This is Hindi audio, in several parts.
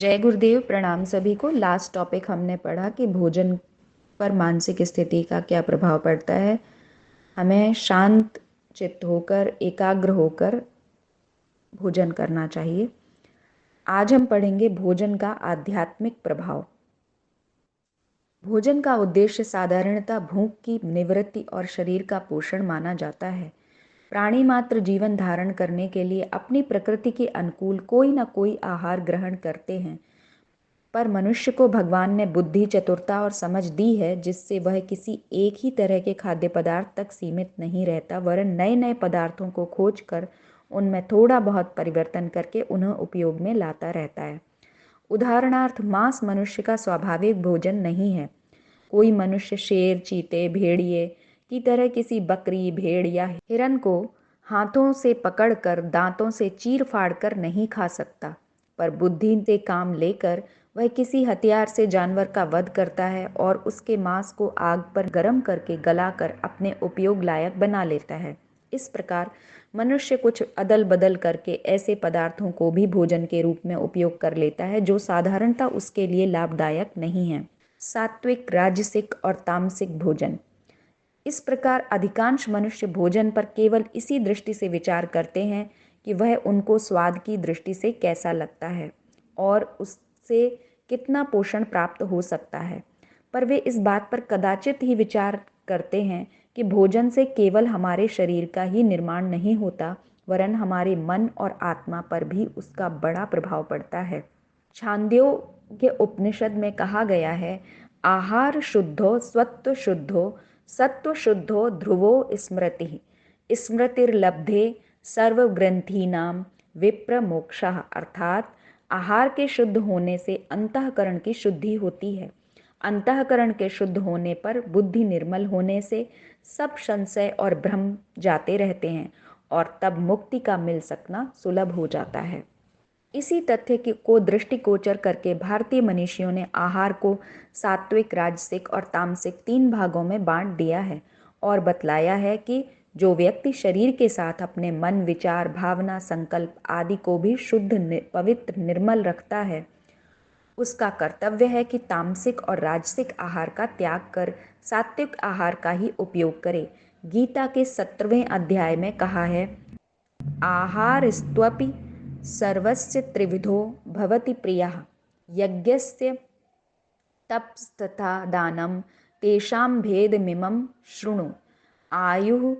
जय गुरुदेव। प्रणाम सभी को। लास्ट टॉपिक हमने पढ़ा कि भोजन पर मानसिक स्थिति का क्या प्रभाव पड़ता है। हमें शांत चित्त होकर, एकाग्र होकर भोजन करना चाहिए। आज हम पढ़ेंगे भोजन का आध्यात्मिक प्रभाव। भोजन का उद्देश्य साधारणतः भूख की निवृत्ति और शरीर का पोषण माना जाता है। प्राणी मात्र जीवन धारण करने के लिए अपनी प्रकृति के अनुकूल कोई न कोई आहार ग्रहण करते हैं, पर मनुष्य को भगवान ने बुद्धि, चतुरता और समझ दी है, जिससे वह किसी एक ही तरह के खाद्य पदार्थ तक सीमित नहीं रहता, वरन नए नए पदार्थों को खोज कर उनमें थोड़ा बहुत परिवर्तन करके उन्हें उपयोग में लाता रहता है। उदाहरणार्थ, मांस मनुष्य का स्वाभाविक भोजन नहीं है। कोई मनुष्य शेर, चीते, भेड़िए की तरह किसी बकरी, भेड़ या हिरन को हाथों से पकड़कर दांतों से चीर फाड़ कर नहीं खा सकता, पर बुद्धि से काम लेकर वह किसी हथियार से जानवर का वध करता है और उसके मांस को आग पर गर्म करके गलाकर अपने उपयोग लायक बना लेता है। इस प्रकार मनुष्य कुछ अदल बदल करके ऐसे पदार्थों को भी भोजन के रूप में उपयोग कर लेता है जो साधारणतः उसके लिए लाभदायक नहीं है। सात्विक, राजसिक और तामसिक भोजन। इस प्रकार अधिकांश मनुष्य भोजन पर केवल इसी दृष्टि से विचार करते हैं कि वह उनको स्वाद की दृष्टि से कैसा लगता है और उससे कितना पोषण प्राप्त हो सकता है, पर वे इस बात पर कदाचित ही विचार करते हैं कि भोजन से केवल हमारे शरीर का ही निर्माण नहीं होता, वरन हमारे मन और आत्मा पर भी उसका बड़ा प्रभाव पड़ता है। छांदोग्य उपनिषद में कहा गया है, आहार शुद्धो स्वत्व शुद्धो सत्व शुद्धो ध्रुवो स्मृति स्मृतिर्लब्धे सर्वग्रंथीनाम विप्र मोक्षः। अर्थात आहार के शुद्ध होने से अंतःकरण की शुद्धि होती है। अंतःकरण के शुद्ध होने पर बुद्धि निर्मल होने से सब संशय और भ्रम जाते रहते हैं और तब मुक्ति का मिल सकना सुलभ हो जाता है। इसी तथ्य को दृष्टिगोचर करके भारतीय मनीषियों ने आहार को सात्विक, राजसिक और तामसिक 3 भागों में बांट दिया है और बतलाया है कि जो व्यक्ति शरीर के साथ अपने मन, विचार, भावना, संकल्प आदि को भी शुद्ध, पवित्र, निर्मल रखता है, उसका कर्तव्य है कि तामसिक और राजसिक आहार का त्याग कर सात्विक आहार का ही उपयोग करे। गीता के 17वें अध्याय में कहा है, आहारस्त्वपि सर्वस्य त्रिविधो भवति प्रियः यज्ञस्य तपस्तथा दानं तेषां भेदमिमं शृणु। आयुः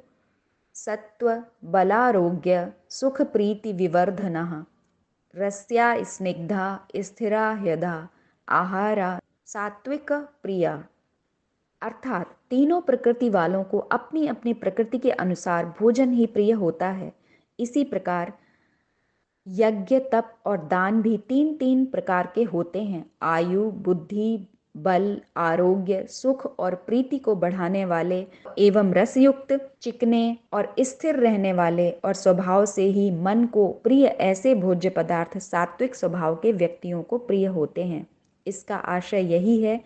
सत्व बलारोग्य सुख प्रीति विवर्धनः रस्या स्निग्धा स्थिरा ह्यधा आहारा सात्विक प्रिया। अर्थात तीनों प्रकृति वालों को अपनी अपनी प्रकृति के अनुसार भोजन ही प्रिय होता है। इसी प्रकार यज्ञ, तप और दान भी 3-3 प्रकार के होते हैं। आयु, बुद्धि, बल, आरोग्य, सुख और प्रीति को बढ़ाने वाले एवं रसयुक्त, चिकने और स्थिर रहने वाले और स्वभाव से ही मन को प्रिय ऐसे भोज्य पदार्थ सात्विक स्वभाव के व्यक्तियों को प्रिय होते हैं। इसका आशय यही है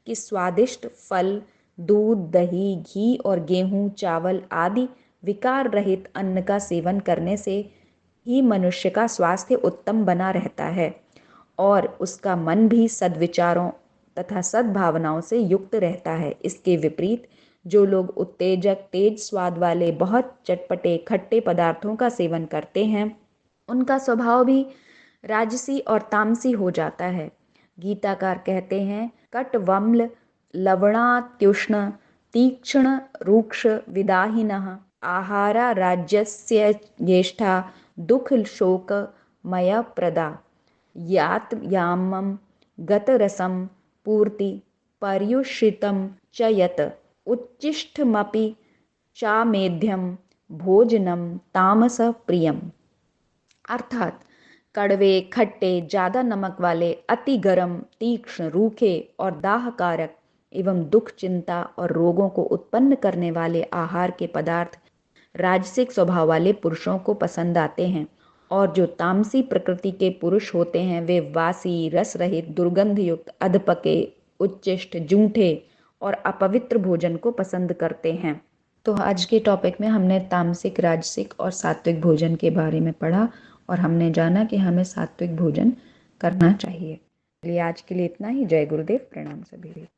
कि स्वादिष्ट फल, दूध, दही, घी और गेहूं, चावल आदि विकार रहित अन्न का सेवन करने से ही मनुष्य का स्वास्थ्य उत्तम बना रहता है और उसका मन भी सद्विचारों तथा सद्भावनाओं से युक्त रहता है। इसके विपरीत जो लोग उत्तेजक, तेज स्वाद वाले, बहुत चटपटे, खट्टे पदार्थों का सेवन करते हैं, उनका स्वभाव भी राजसी और तामसी हो जाता है। गीताकार कहते हैं, कटवम्ल लवणात्युष्ण तीक्ष्ण रूक्ष विदाहिनः आहारा राज्यस्य ज्येष्ठा दुख शोक मय प्रदा यात यामम गतरसम पूर्ति पर्युषितम च यत उच्चिष्टमपि चामेध्यम भोजनम तामस प्रियम। अर्थात कड़वे, खट्टे, ज़्यादा नमक वाले, अति गर्म, तीक्ष्ण, रूखे और दाहकारक एवं दुख, चिंता और रोगों को उत्पन्न करने वाले आहार के पदार्थ राजसिक स्वभाव वाले पुरुषों को पसंद आते हैं और जो तामसी प्रकृति के पुरुष होते हैं वे वासी, रस रहित, दुर्गंध युक्त, अधपके, उच्चिष्ट, जूठे और अपवित्र भोजन को पसंद करते हैं। तो आज के टॉपिक में हमने तामसिक, राजसिक और सात्विक भोजन के बारे में पढ़ा और हमने जाना कि हमें सात्विक भोजन करना चाहिए। चलिए आज के लिए इतना ही। जय गुरुदेव, प्रणाम सभी।